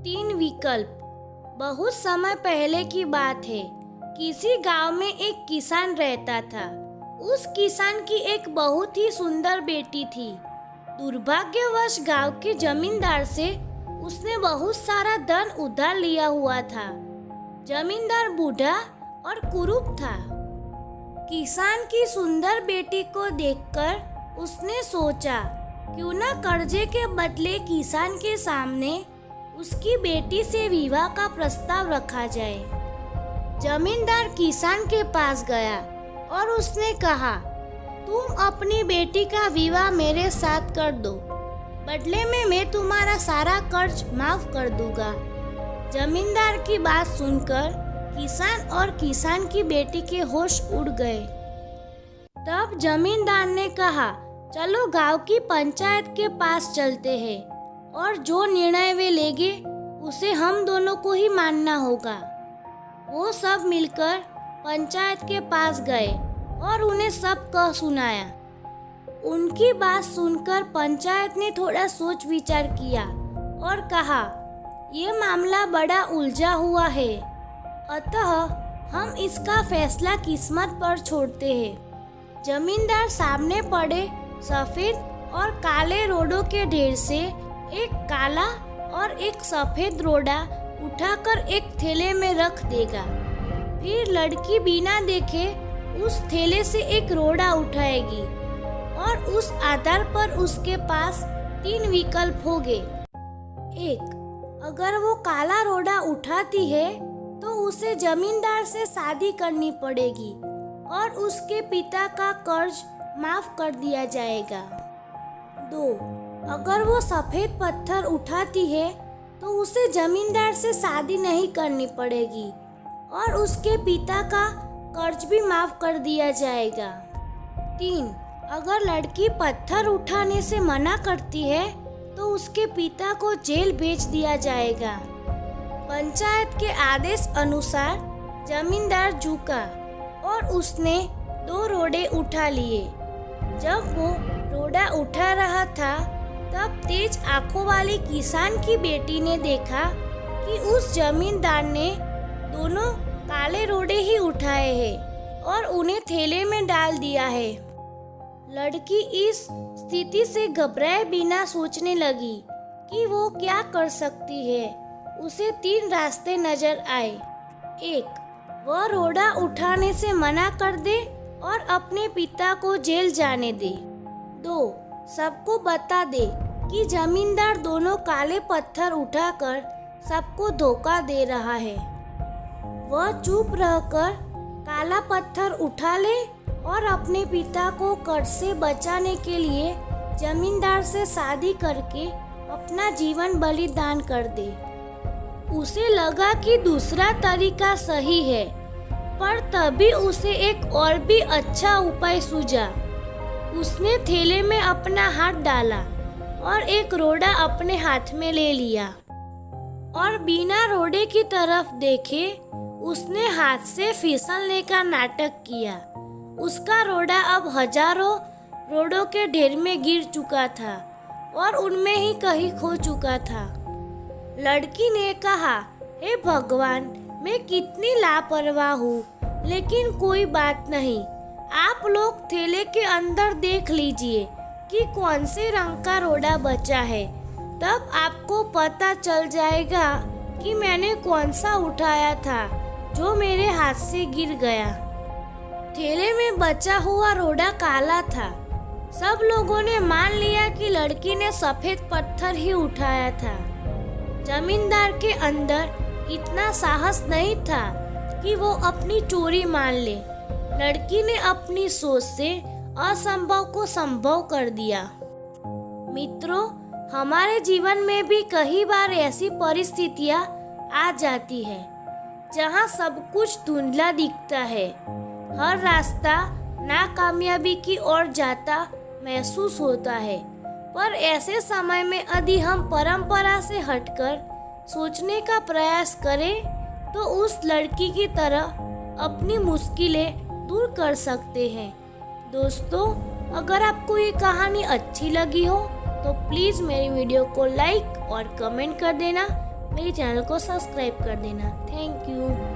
तीन विकल्प। बहुत समय पहले की बात है। किसी गांव में एक किसान रहता था। उस किसान की एक बहुत ही सुंदर बेटी थी। दुर्भाग्यवश गांव के जमींदार से उसने बहुत सारा धन उधार लिया हुआ था। जमींदार बूढ़ा और कुरूप था। किसान की सुंदर बेटी को देखकर उसने सोचा, क्यों ना कर्जे के बदले किसान के सामने उसकी बेटी से विवाह का प्रस्ताव रखा जाए। जमींदार किसान के पास गया और उसने कहा, तुम अपनी बेटी का विवाह मेरे साथ कर दो, बदले में मैं तुम्हारा सारा कर्ज माफ कर दूंगा। जमींदार की बात सुनकर किसान और किसान की बेटी के होश उड़ गए। तब जमींदार ने कहा, चलो गांव की पंचायत के पास चलते हैं और जो निर्णय वे लेंगे उसे हम दोनों को ही मानना होगा। वो सब मिलकर पंचायत के पास गए और उन्हें सब कह सुनाया। उनकी बात सुनकर पंचायत ने थोड़ा सोच विचार किया और कहा, ये मामला बड़ा उलझा हुआ है, अतः हम इसका फैसला किस्मत पर छोड़ते हैं। जमींदार सामने पड़े सफेद और काले रोडों के ढेर से एक काला और एक सफेद रोड़ा उठाकर एक थैले में रख देगा। फिर लड़की बिना देखे उस थैले से एक रोड़ा उठाएगी और उस आधार पर उसके पास तीन विकल्प होंगे। एक, अगर वो काला रोड़ा उठाती है तो उसे जमींदार से शादी करनी पड़ेगी और उसके पिता का कर्ज माफ कर दिया जाएगा। 2, अगर वो सफेद पत्थर उठाती है तो उसे जमींदार से शादी नहीं करनी पड़ेगी और उसके पिता का कर्ज भी माफ कर दिया जाएगा। 3, अगर लड़की पत्थर उठाने से मना करती है तो उसके पिता को जेल भेज दिया जाएगा। पंचायत के आदेश अनुसार जमींदार झुका और उसने 2 रोड़े उठा लिए। जब वो रोड़ा उठा रहा था तब तेज आंखों वाली किसान की बेटी ने देखा कि उस जमींदार ने दोनों काले रोड़े ही उठाए हैं और उन्हें थैले में डाल दिया है। लड़की इस स्थिति से घबराए बिना सोचने लगी कि वो क्या कर सकती है। उसे 3 रास्ते नजर आए। 1, वह रोड़ा उठाने से मना कर दे और अपने पिता को जेल जाने दे। 2, सबको बता दे कि जमींदार दोनों काले पत्थर उठाकर सबको धोखा दे रहा है। वह चुप रहकर काला पत्थर उठा ले और अपने पिता को कर्ज से बचाने के लिए जमींदार से शादी करके अपना जीवन बलिदान कर दे। उसे लगा कि दूसरा तरीका सही है, पर तभी उसे एक और भी अच्छा उपाय सूझा। उसने थैले में अपना हाथ डाला और एक रोड़ा अपने हाथ में ले लिया और बिना रोड़े की तरफ देखे उसने हाथ से फिसलने का नाटक किया। उसका रोड़ा अब हजारों रोड़ों के ढेर में गिर चुका था और उनमें ही कहीं खो चुका था। लड़की ने कहा, हे भगवान, मैं कितनी लापरवाह हूँ, लेकिन कोई बात नहीं। आप लोग थैले के अंदर देख लीजिए कि कौन से रंग का रोड़ा बचा है, तब आपको पता चल जाएगा कि मैंने कौन सा उठाया था जो मेरे हाथ से गिर गया। थैले में बचा हुआ रोड़ा काला था। सब लोगों ने मान लिया कि लड़की ने सफेद पत्थर ही उठाया था। जमींदार के अंदर इतना साहस नहीं था कि वो अपनी चोरी मान ले। लड़की ने अपनी सोच से असंभव को संभव कर दिया। मित्रों, हमारे जीवन में भी कई बार ऐसी परिस्थितियां आ जाती है जहां सब कुछ धुंधला दिखता है। हर रास्ता नाकामयाबी की ओर जाता महसूस होता है, पर ऐसे समय में यदि हम परंपरा से हटकर सोचने का प्रयास करें तो उस लड़की की तरह अपनी मुश्किलें दूर कर सकते हैं। दोस्तों, अगर आपको ये कहानी अच्छी लगी हो तो प्लीज़ मेरी वीडियो को लाइक और कमेंट कर देना। मेरे चैनल को सब्सक्राइब कर देना। Thank you.